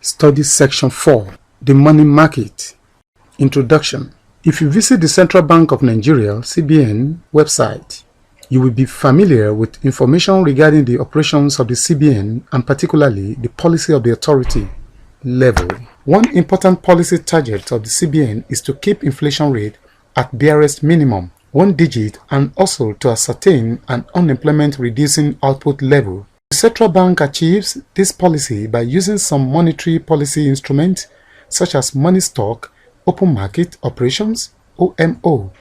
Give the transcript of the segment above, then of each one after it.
Study Section 4, The Money Market. Introduction. If you visit the Central Bank of Nigeria (CBN) website, you will be familiar with information regarding the operations of the CBN and particularly the policy of the authority level. One important policy target of the CBN is to keep inflation rate at barest minimum, one digit, and also to ascertain an unemployment reducing output level. The Central Bank achieves this policy by using some monetary policy instruments such as money stock, open market operations (OMO),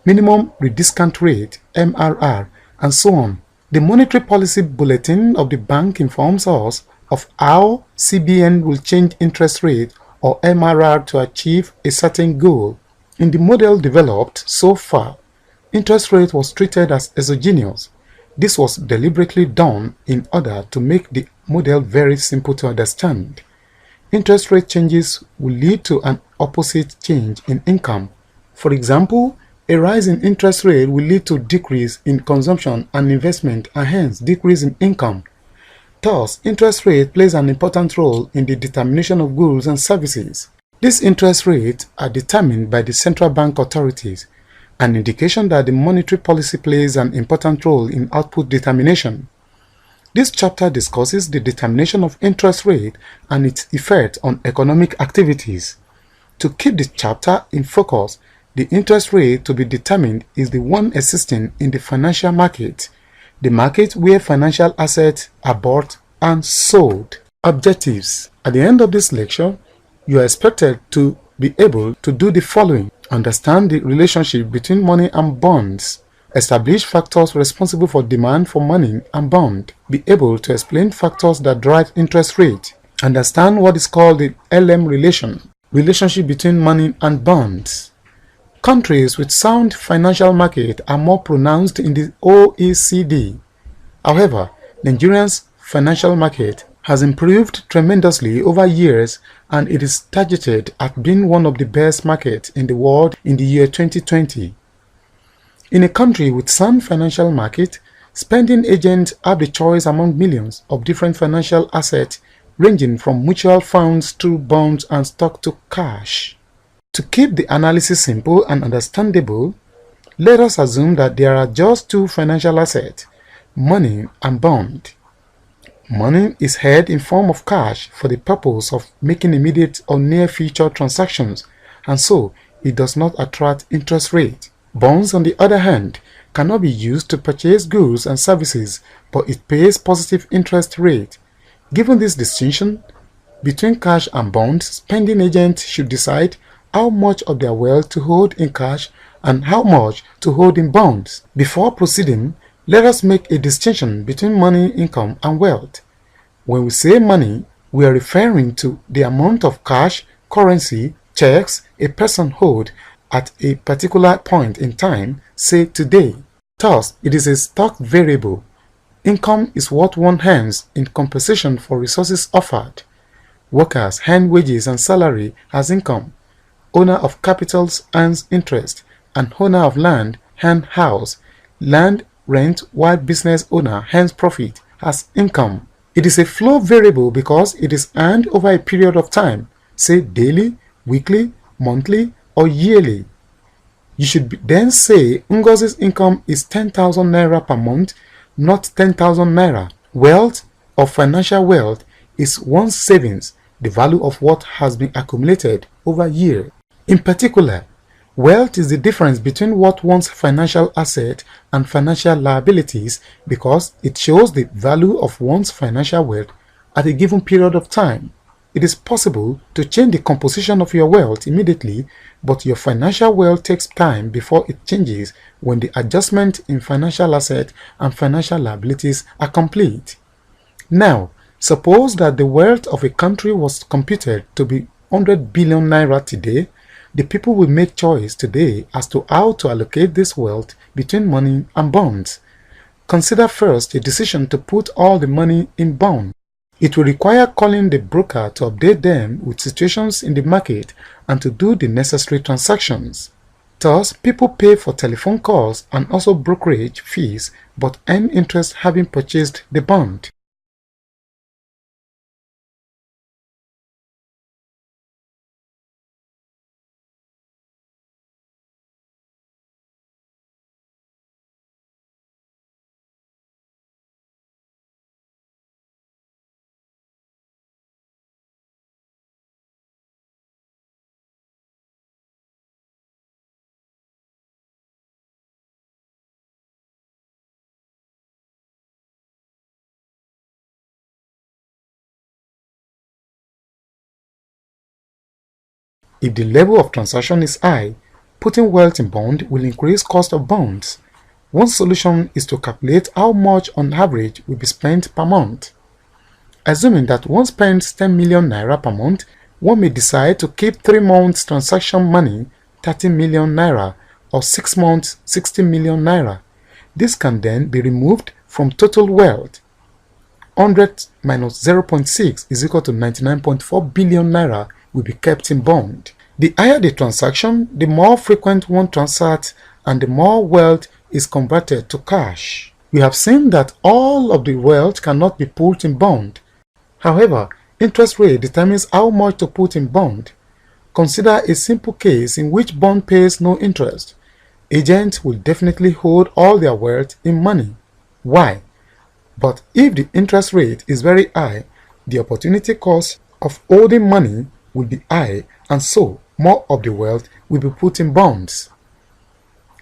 minimum rediscount rate (MRR), and so on. The Monetary Policy Bulletin of the bank informs us of how CBN will change interest rate or MRR to achieve a certain goal. In the model developed so far, interest rate was treated as exogenous. This was deliberately done in order to make the model very simple to understand. Interest rate changes will lead to an opposite change in income. For example, a rise in interest rate will lead to decrease in consumption and investment and hence decrease in income. Thus, interest rate plays an important role in the determination of goods and services. These interest rates are determined by the central bank authorities, an indication that the monetary policy plays an important role in output determination. This chapter discusses the determination of interest rate and its effect on economic activities. To keep the chapter in focus, the interest rate to be determined is the one existing in the financial market, the market where financial assets are bought and sold. Objectives. At the end of this lecture, you are expected to be able to do the following: understand the relationship between money and bonds, establish factors responsible for demand for money and bond, be able to explain factors that drive interest rate, understand what is called the LM relationship between money and bonds. Countries with sound financial market are more pronounced in the OECD. However, Nigeria's financial market has improved tremendously over years and it is targeted at being one of the best markets in the world in the year 2020. In a country with sound financial market, spending agents have the choice among millions of different financial assets ranging from mutual funds to bonds and stock to cash. To keep the analysis simple and understandable, let us assume that there are just two financial assets, money and bond. Money is held in form of cash for the purpose of making immediate or near-future transactions, and so it does not attract interest rate. Bonds, on the other hand, cannot be used to purchase goods and services, but it pays positive interest rate. Given this distinction between cash and bonds, spending agents should decide how much of their wealth to hold in cash and how much to hold in bonds. Before proceeding, let us make a distinction between money, income, and wealth. When we say money, we are referring to the amount of cash, currency, checks a person holds at a particular point in time, say today. Thus, it is a stock variable. Income is what one earns in compensation for resources offered. Workers earn wages and salary as income. Owner of capitals earns interest, and owner of land earns house, land rent, while business owner earns profit as income. It is a flow variable because it is earned over a period of time, say daily, weekly, monthly, or yearly. You should then say Ngozi's income is 10,000 naira per month, not 10,000 naira. Wealth or financial wealth is one's savings, the value of what has been accumulated over a year. In particular, wealth is the difference between what one's financial asset and financial liabilities because it shows the value of one's financial wealth at a given period of time. It is possible to change the composition of your wealth immediately, but your financial wealth takes time before it changes when the adjustment in financial assets and financial liabilities are complete. Now, suppose that the wealth of a country was computed to be 100 billion naira today. The people will make choice today as to how to allocate this wealth between money and bonds. Consider first a decision to put all the money in bonds. It will require calling the broker to update them with situations in the market and to do the necessary transactions. Thus, people pay for telephone calls and also brokerage fees but earn interest having purchased the bond. If the level of transaction is high, putting wealth in bond will increase cost of bonds. One solution is to calculate how much on average will be spent per month. Assuming that one spends 10 million naira per month, one may decide to keep 3 months transaction money 30 million naira or 6 months 60 million naira. This can then be removed from total wealth. 100 minus 0.6 is equal to 99.4 billion naira will be kept in bond. The higher the transaction, the more frequent one transacts and the more wealth is converted to cash. We have seen that all of the wealth cannot be put in bond. However, interest rate determines how much to put in bond. Consider a simple case in which bond pays no interest. Agents will definitely hold all their wealth in money. Why? But if the interest rate is very high, the opportunity cost of holding money will be high, and so more of the wealth will be put in bonds.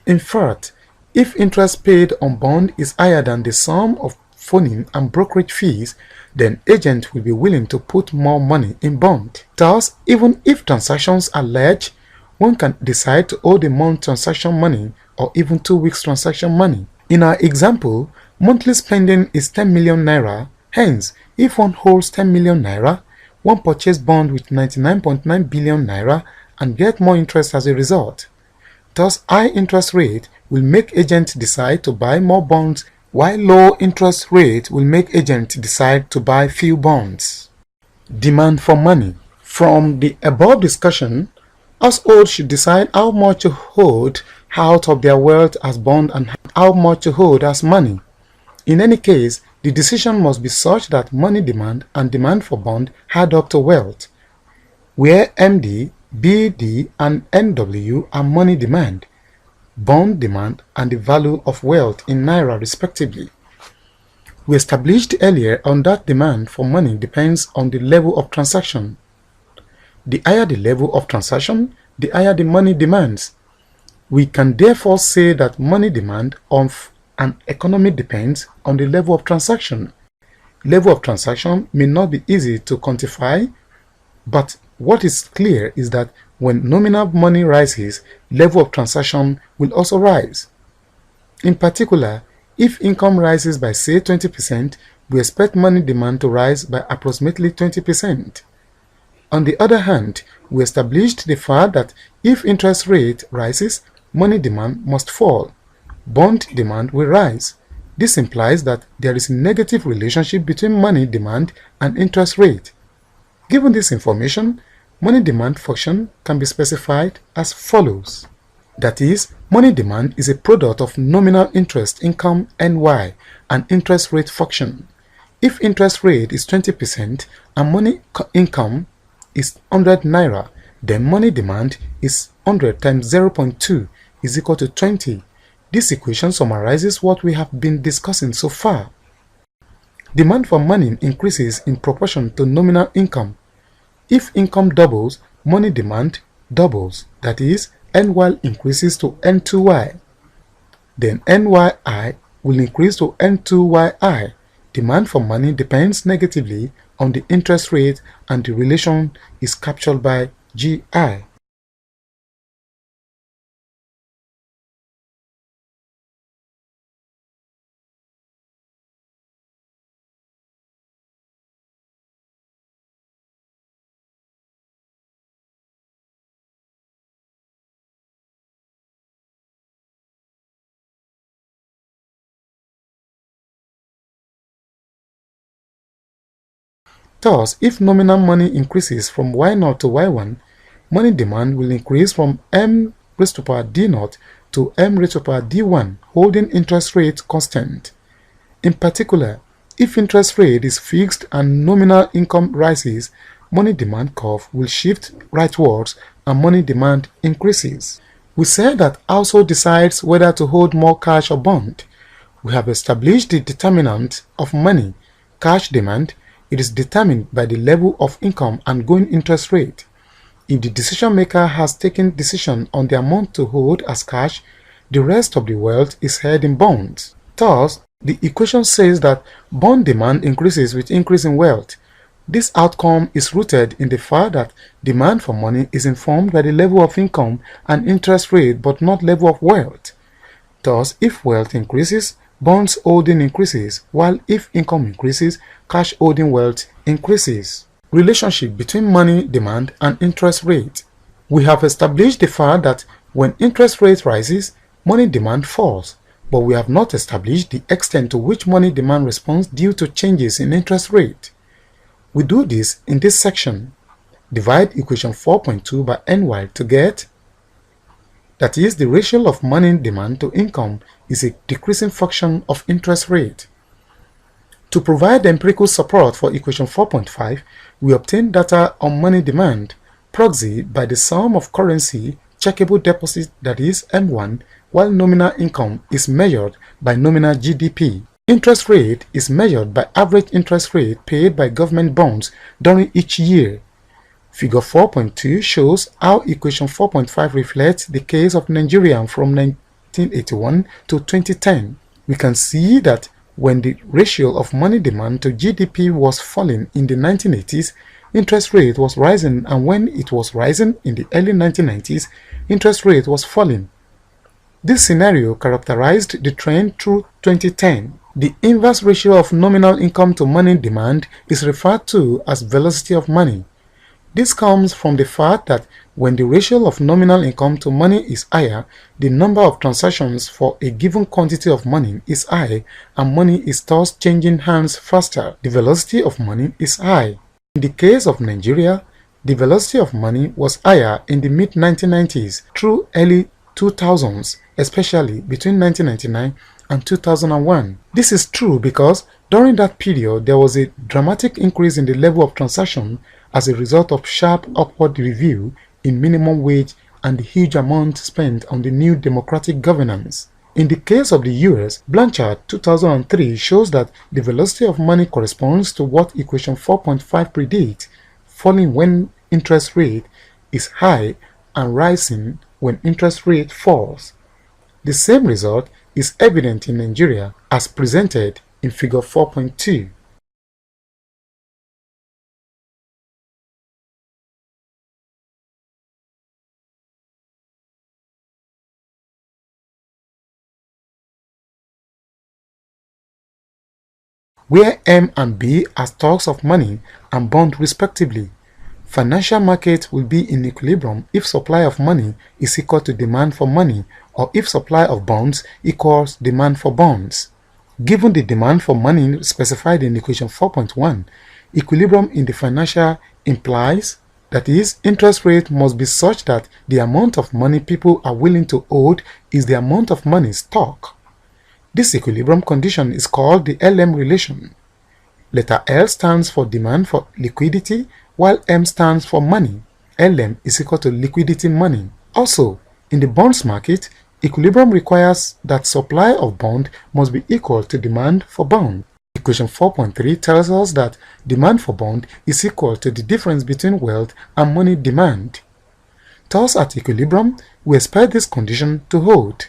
In fact, if interest paid on bond is higher than the sum of phoning and brokerage fees, then agents will be willing to put more money in bond. Thus, even if transactions are large, one can decide to hold a month transaction money or even 2 weeks transaction money. In our example, monthly spending is 10 million naira. Hence, if one holds 10 million naira, one purchase bond with 99.9 billion naira and get more interest as a result. Thus, high interest rate will make agents decide to buy more bonds, while low interest rate will make agents decide to buy few bonds. Demand for money. From the above discussion, households should decide how much to hold out of their wealth as bond and how much to hold as money. In any case, the decision must be such that money demand and demand for bond add up to wealth, where MD, BD, and NW are money demand, bond demand, and the value of wealth in naira respectively. We established earlier on that demand for money depends on the level of transaction. The higher the level of transaction, the higher the money demands. We can therefore say that money demand of an economy depends on the level of transaction. Level of transaction may not be easy to quantify, but what is clear is that when nominal money rises, level of transaction will also rise. In particular, if income rises by say 20%, we expect money demand to rise by approximately 20%. On the other hand, we established the fact that if interest rate rises, money demand must fall. Bond demand will rise. This implies that there is a negative relationship between money demand and interest rate. Given this information, money demand function can be specified as follows. That is, money demand is a product of nominal interest income NY and interest rate function. If interest rate is 20% and money income is 100 naira, then money demand is 100 times 0.2 is equal to 20. This equation summarizes what we have been discussing so far. Demand for money increases in proportion to nominal income. If income doubles, money demand doubles, that is, NY increases to N2Y. Then NYI will increase to N2YI. Demand for money depends negatively on the interest rate, and the relation is captured by GI. Thus, if nominal money increases from Y0 to Y1, money demand will increase from M raised to power D0 to M raised to power D1, holding interest rate constant. In particular, if interest rate is fixed and nominal income rises, money demand curve will shift rightwards and money demand increases. We said that household decides whether to hold more cash or bond. We have established the determinant of money, cash demand. It is determined by the level of income and going interest rate. If the decision maker has taken decision on the amount to hold as cash, the rest of the wealth is held in bonds. Thus, the equation says that bond demand increases with increase in wealth. This outcome is rooted in the fact that demand for money is informed by the level of income and interest rate but not level of wealth. Thus, if wealth increases, bonds holding increases, while if income increases, cash holding wealth increases. Relationship between money demand and interest rate. We have established the fact that when interest rate rises, money demand falls, but we have not established the extent to which money demand responds due to changes in interest rate. We do this in this section. Divide equation 4.2 by NY to get, that is, the ratio of money demand to income is a decreasing function of interest rate. To provide empirical support for equation 4.5, we obtain data on money demand, proxy by the sum of currency checkable deposit, that is M1, while nominal income is measured by nominal GDP. Interest rate is measured by average interest rate paid by government bonds during each year. Figure 4.2 shows how equation 4.5 reflects the case of Nigeria from 1981 to 2010. We can see that when the ratio of money demand to GDP was falling in the 1980s, interest rate was rising, and when it was rising in the early 1990s, interest rate was falling. This scenario characterized the trend through 2010. The inverse ratio of nominal income to money demand is referred to as velocity of money. This comes from the fact that when the ratio of nominal income to money is higher, the number of transactions for a given quantity of money is high, and money is thus changing hands faster. The velocity of money is high. In the case of Nigeria, the velocity of money was higher in the mid-1990s through early 2000s, especially between 1999 and 2001. This is true because during that period there was a dramatic increase in the level of transaction as a result of sharp upward review in minimum wage and the huge amount spent on the new democratic governance. In the case of the US, Blanchard 2003 shows that the velocity of money corresponds to what equation 4.5 predicts, falling when interest rate is high and rising when interest rate falls. The same result is evident in Nigeria as presented in figure 4.2. where M and B are stocks of money and bond respectively. Financial markets will be in equilibrium if supply of money is equal to demand for money, or if supply of bonds equals demand for bonds. Given the demand for money specified in equation 4.1, equilibrium in the financial implies, that is, interest rate must be such that the amount of money people are willing to hold is the amount of money stock. This equilibrium condition is called the LM relation. Letter L stands for demand for liquidity, while M stands for money. LM is equal to liquidity money. Also, in the bonds market, equilibrium requires that supply of bond must be equal to demand for bond. Equation 4.3 tells us that demand for bond is equal to the difference between wealth and money demand. Thus, at equilibrium, we expect this condition to hold.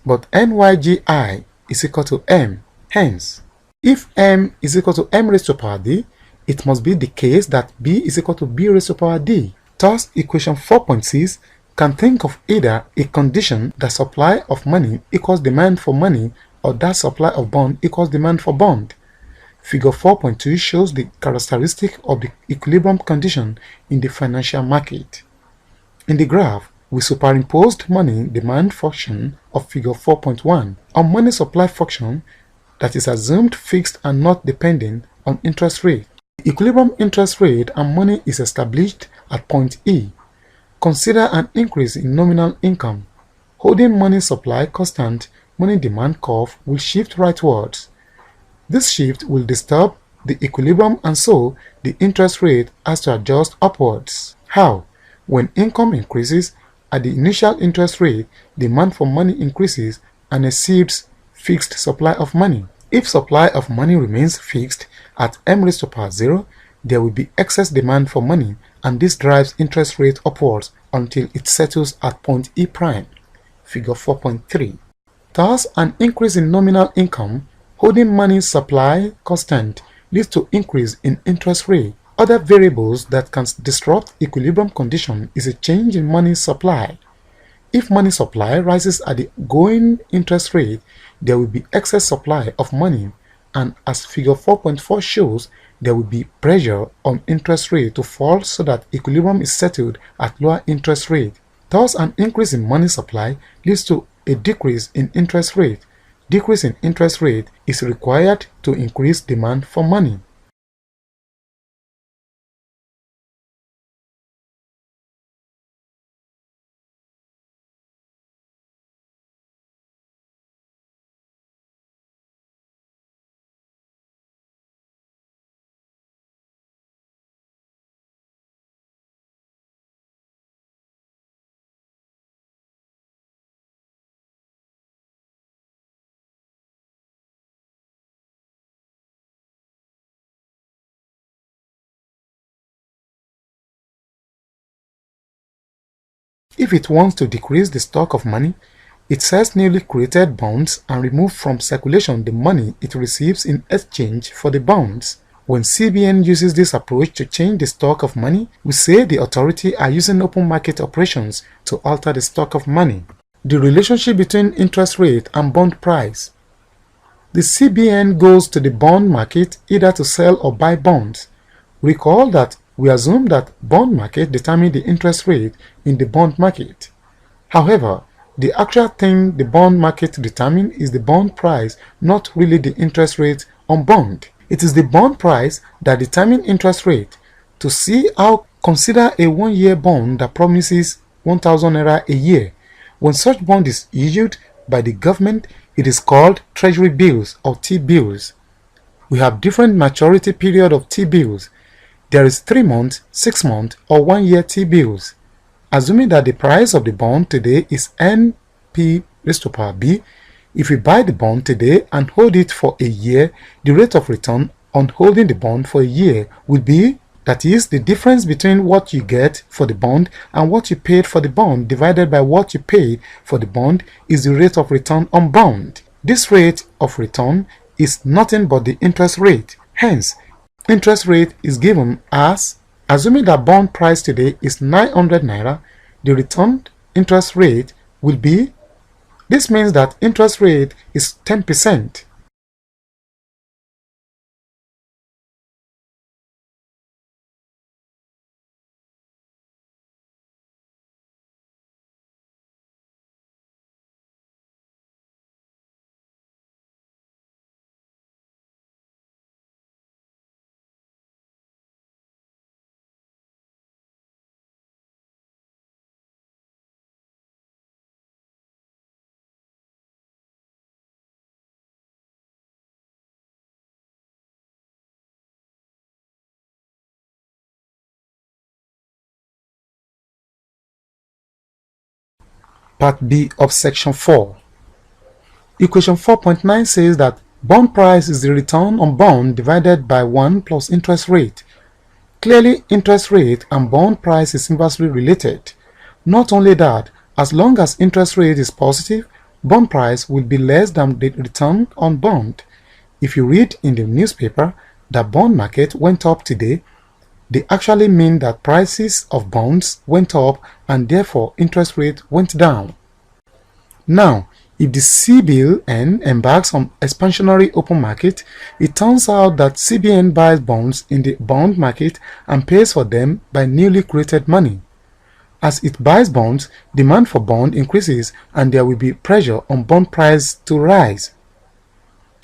But NYGI is equal to M. Hence, if M is equal to M raised to power D, it must be the case that B is equal to B raised to power D. Thus, equation 4.6 can think of either a condition that supply of money equals demand for money, or that supply of bond equals demand for bond. Figure 4.2 shows the characteristic of the equilibrium condition in the financial market. In the graph, we superimposed money demand function of figure 4.1 on money supply function that is assumed fixed and not depending on interest rate. The equilibrium interest rate and money is established at point E. Consider an increase in nominal income. Holding money supply constant, money demand curve will shift rightwards. This shift will disturb the equilibrium, and so the interest rate has to adjust upwards. How? When income increases at the initial interest rate, demand for money increases and exceeds fixed supply of money. If supply of money remains fixed at M raised to power 0, there will be excess demand for money, and this drives interest rate upwards until it settles at point E prime. Figure 4.3. Thus, an increase in nominal income, holding money supply constant, leads to increase in interest rate. Other variables that can disrupt equilibrium condition is a change in money supply. If money supply rises at the going interest rate, there will be excess supply of money, and as figure 4.4 shows, there will be pressure on interest rate to fall so that equilibrium is settled at lower interest rate. Thus, an increase in money supply leads to a decrease in interest rate. Decrease in interest rate is required to increase demand for money. If it wants to decrease the stock of money, it sells newly created bonds and removes from circulation the money it receives in exchange for the bonds. When CBN uses this approach to change the stock of money, we say the authority are using open market operations to alter the stock of money. The relationship between interest rate and bond price. The CBN goes to the bond market either to sell or buy bonds. Recall that we assume that bond market determines the interest rate in the bond market. However, the actual thing the bond market determines is the bond price, not really the interest rate on bond. It is the bond price that determines interest rate. To see how, consider a one-year bond that promises 1,000 naira a year. When such bond is issued by the government, it is called treasury bills or T-bills. We have different maturity period of T-bills. There is 3 month, 6 month, or 1 year T-bills. Assuming that the price of the bond today is NP raised to power B, if we buy the bond today and hold it for a year, the rate of return on holding the bond for a year will be, that is, the difference between what you get for the bond and what you paid for the bond divided by what you paid for the bond is the rate of return on bond. This rate of return is nothing but the interest rate. Hence, interest rate is given as, assuming that bond price today is 900 naira, the returned interest rate will be, this means that interest rate is 10%. Part B of Section 4. Equation 4.9 says that bond price is the return on bond divided by 1 plus interest rate. Clearly, interest rate and bond price is inversely related. Not only that, as long as interest rate is positive, bond price will be less than the return on bond. If you read in the newspaper that bond market went up today, they actually mean that prices of bonds went up and therefore interest rate went down. Now, if the CBN embarks on expansionary open market, it turns out that CBN buys bonds in the bond market and pays for them by newly created money. As it buys bonds, demand for bond increases and there will be pressure on bond price to rise.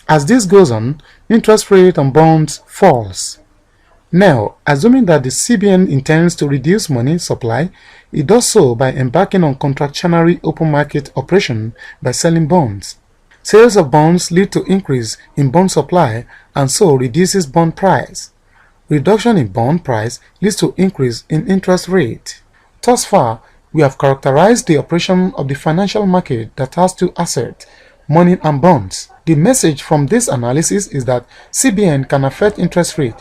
As this goes on, interest rate on bonds falls. Now, assuming that the CBN intends to reduce money supply, it does so by embarking on contractionary open market operation by selling bonds. Sales of bonds lead to increase in bond supply and so reduces bond price. Reduction in bond price leads to increase in interest rate. Thus far, we have characterized the operation of the financial market that has two assets, money and bonds. The message from this analysis is that CBN can affect interest rate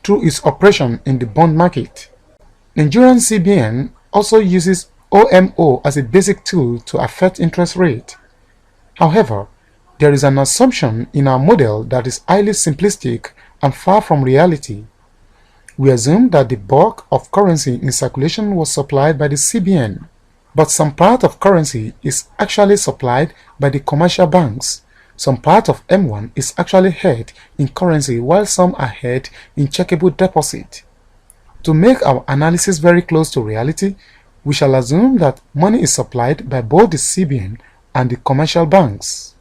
through its operation in the bond market. Nigerian CBN also uses OMO as a basic tool to affect interest rate. However, there is an assumption in our model that is highly simplistic and far from reality. We assume that the bulk of currency in circulation was supplied by the CBN, but some part of currency is actually supplied by the commercial banks. Some part of M1 is actually held in currency while some are held in checkable deposit. To make our analysis very close to reality, we shall assume that money is supplied by both the CBN and the commercial banks.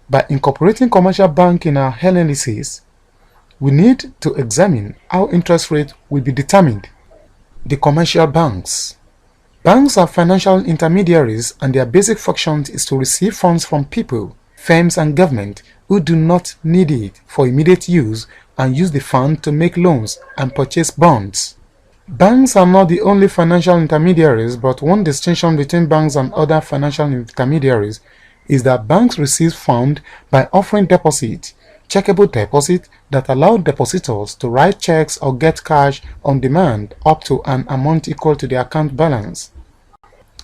By incorporating commercial bank in our analysis, we need to examine how interest rate will be determined. The commercial banks. Banks are financial intermediaries and their basic function is to receive funds from people, firms and government who do not need it for immediate use and use the fund to make loans and purchase bonds. Banks are not the only financial intermediaries, but one distinction between banks and other financial intermediaries is that banks receive funds by offering deposits, checkable deposit that allow depositors to write checks or get cash on demand up to an amount equal to the account balance.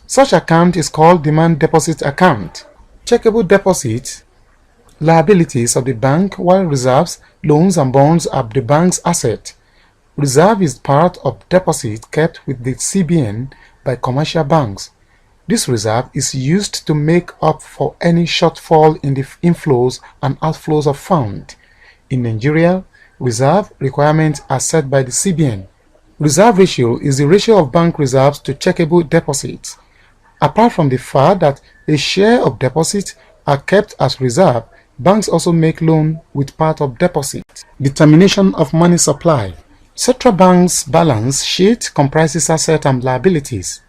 Such account is called demand deposit account. Checkable deposit liabilities of the bank, while reserves, loans and bonds are the bank's asset. Reserve is part of deposit kept with the CBN by commercial banks. This reserve is used to make up for any shortfall in the inflows and outflows of funds. In Nigeria, reserve requirements are set by the CBN. Reserve ratio is the ratio of bank reserves to checkable deposits. Apart from the fact that a share of deposits are kept as reserve, banks also make loan with part of deposit. Determination of money supply. Central Bank's balance sheet comprises assets and liabilities.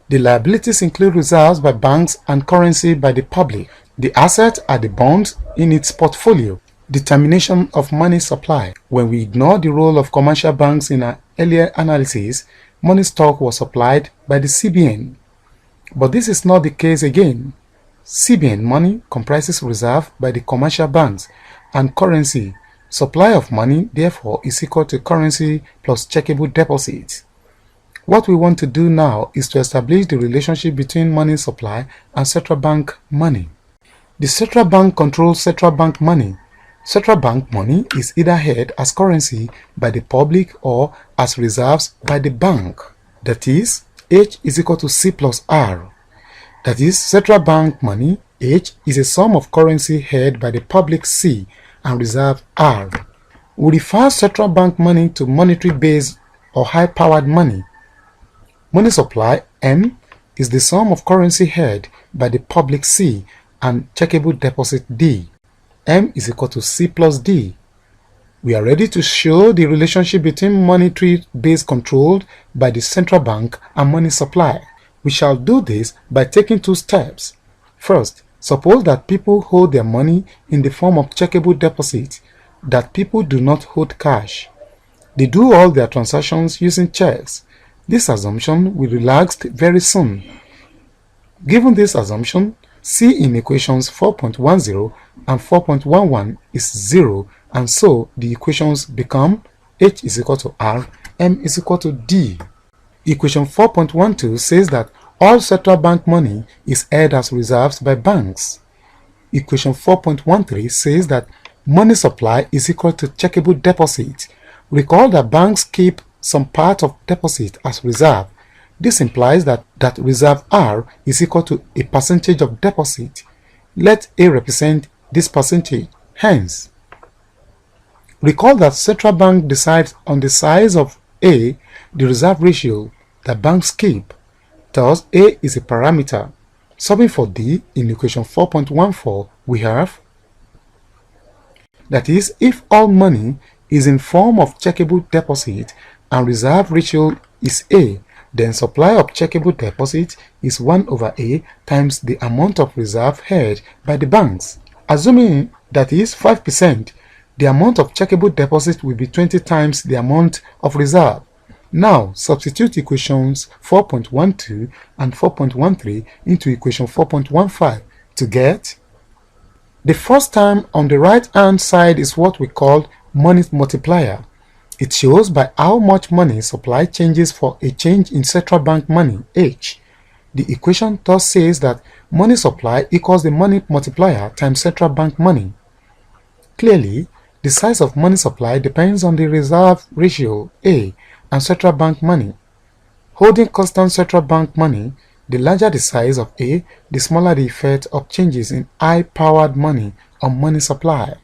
The liabilities include reserves by banks and currency by the public. The assets are the bonds in its portfolio. Determination of money supply. When we ignore the role of commercial banks in our earlier analysis, money stock was supplied by the CBN. But this is not the case again. CBN money comprises reserve by the commercial banks and currency. Supply of money, therefore, is equal to currency plus checkable deposits. What we want to do now is to establish the relationship between money supply and central bank money. The central bank controls central bank money. Central bank money is either held as currency by the public or as reserves by the bank. That is, H is equal to C plus R. That is, central bank money, H, is a sum of currency held by the public C and reserve R. We refer central bank money to monetary based or high-powered money. Money supply, M, is the sum of currency held by the public C and checkable deposit D. M is equal to C plus D. We are ready to show the relationship between monetary base controlled by the central bank and money supply. We shall do this by taking two steps. First, suppose that people hold their money in the form of checkable deposits, that people do not hold cash. They do all their transactions using checks. This assumption will relax very soon. Given this assumption, C in equations 4.10 and 4.11 is 0, and so the equations become H is equal to R, M is equal to D. Equation 4.12 says that all central bank money is held as reserves by banks. Equation 4.13 says that money supply is equal to checkable deposit. Recall that banks keep some part of deposit as reserve. This implies that reserve R is equal to a percentage of deposit. Let A represent this percentage. Hence, recall that central bank decides on the size of A, the reserve ratio that banks keep. Thus, A is a parameter. Solving for D in equation 4.14, we have, that is, if all money is in form of checkable deposit and reserve ratio is A, then supply of checkable deposit is 1 over A times the amount of reserve held by the banks. Assuming that is 5%, the amount of checkable deposit will be 20 times the amount of reserve. Now, substitute equations 4.12 and 4.13 into equation 4.15 to get. The first term on the right-hand side is what we call money multiplier. It shows by how much money supply changes for a change in central bank money, H. The equation thus says that money supply equals the money multiplier times central bank money. Clearly, The size of money supply depends on the reserve ratio A and central bank money. Holding constant central bank money, the larger the size of A, the smaller the effect of changes in high-powered money on money supply.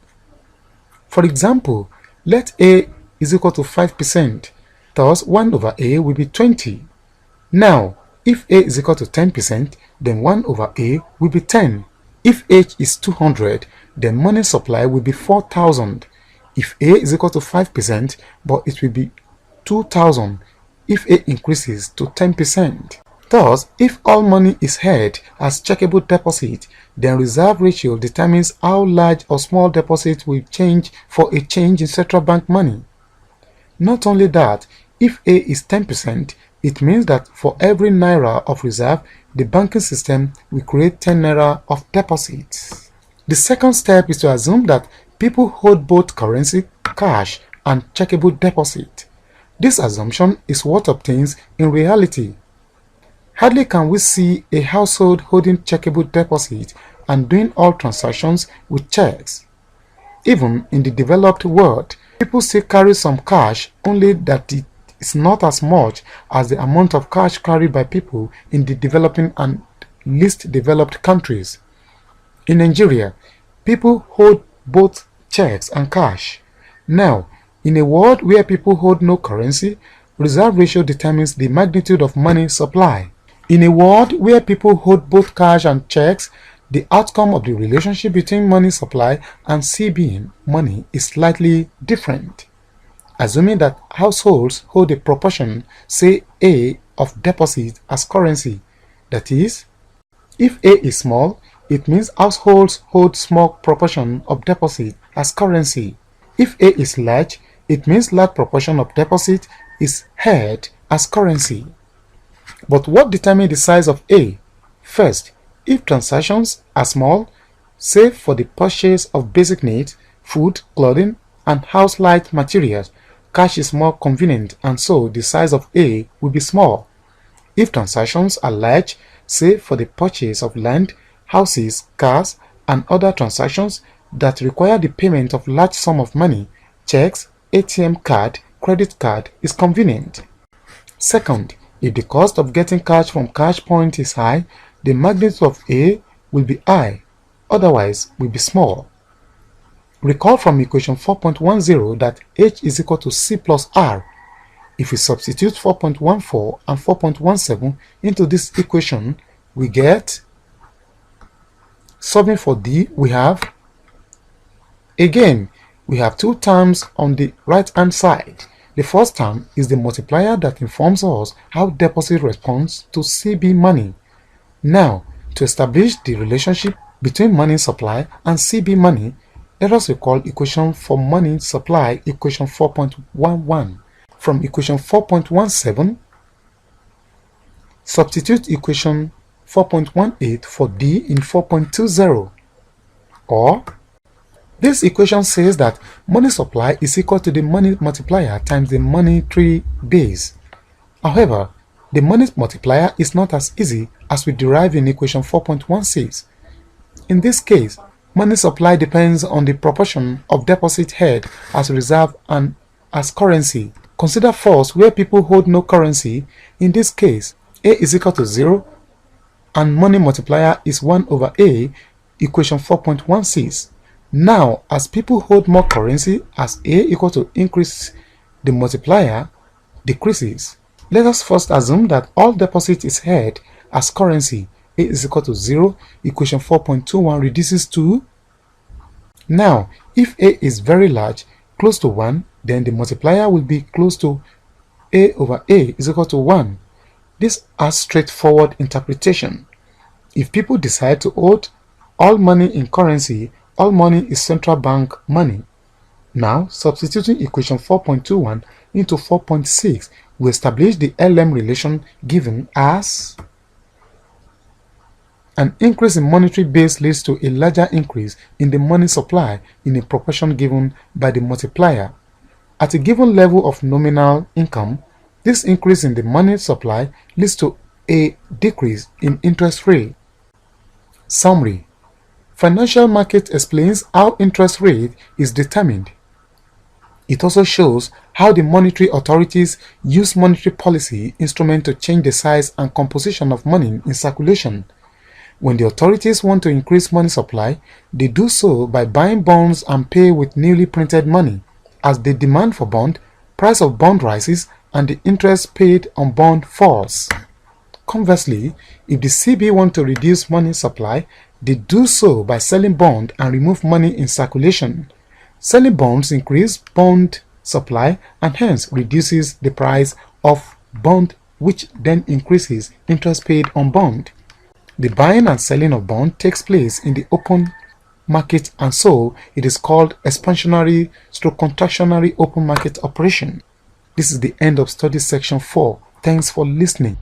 For example, let A is equal to 5%, thus 1 over A will be 20. Now, if A is equal to 10%, then 1 over A will be 10. If H is 200, then money supply will be 4,000. If A is equal to 5%, but it will be 2,000 if A increases to 10%. Thus, if all money is held as checkable deposit, then reserve ratio determines how large or small deposit will change for a change in central bank money. Not only that, if A is 10%, it means that for every naira of reserve, the banking system will create 10 naira of deposits. The second step is to assume that people hold both currency, cash, and checkable deposit. This assumption is what obtains in reality. Hardly can we see a household holding checkable deposit and doing all transactions with checks. Even in the developed world, people still carry some cash, only that it is not as much as the amount of cash carried by people in the developing and least developed countries. In Nigeria, people hold both checks and cash. Now, in a world where people hold no currency, reserve ratio determines the magnitude of money supply. In a world where people hold both cash and checks, the outcome of the relationship between money supply and CBN money is slightly different. Assuming that households hold a proportion, say A, of deposit as currency, that is, if A is small, it means households hold small proportion of deposit as currency. If A is large, it means large proportion of deposit is held as currency. But what determines the size of A? First, if transactions are small, say for the purchase of basic needs, food, clothing, and house-light materials, cash is more convenient and so the size of A will be small. If transactions are large, say for the purchase of land, houses, cars, and other transactions that require the payment of large sum of money, checks, ATM card, credit card is convenient. Second, if the cost of getting cash from cash point is high, the magnitude of A will be high, otherwise will be small. Recall from equation 4.10 that H is equal to C plus R. If we substitute 4.14 and 4.17 into this equation, we get, solving for D, we have, again, we have two terms on the right hand side. The first term is the multiplier that informs us how deposit responds to CB money. Now, to establish the relationship between money supply and CB money, let us recall equation for money supply, equation 4.11. From equation 4.17, substitute equation 4.18 for D in 4.20. Or, this equation says that money supply is equal to the money multiplier times the monetary base. However, the money multiplier is not as easy as we derive in equation 4.16. In this case, money supply depends on the proportion of deposit held as reserve and as currency. Consider first where people hold no currency. In this case, A is equal to 0 and money multiplier is 1 over A, equation 4.16. Now, as people hold more currency, as A equal to increase, the multiplier decreases. Let us first assume that all deposit is held as currency. A is equal to 0, equation 4.21 reduces to. Now, if A is very large, close to 1, then the multiplier will be close to A over A is equal to 1. This has straightforward interpretation. If people decide to hold all money in currency, all money is central bank money. Now, substituting equation 4.21 into 4.6, we establish the LM relation given as an increase in monetary base leads to a larger increase in the money supply in a proportion given by the multiplier. At a given level of nominal income, this increase in the money supply leads to a decrease in interest rate. Summary: financial market explains how interest rate is determined. It also shows how the monetary authorities use monetary policy instruments to change the size and composition of money in circulation. When the authorities want to increase money supply, they do so by buying bonds and pay with newly printed money. As the demand for bond, price of bond rises and the interest paid on bond falls. Conversely, if the CB want to reduce money supply, they do so by selling bond and remove money in circulation. Selling bonds increase bond supply and hence reduces the price of bond, which then increases interest paid on bond. The buying and selling of bond takes place in the open market, and so it is called expansionary/contractionary open market operation. This is the end of study section 4. Thanks for listening.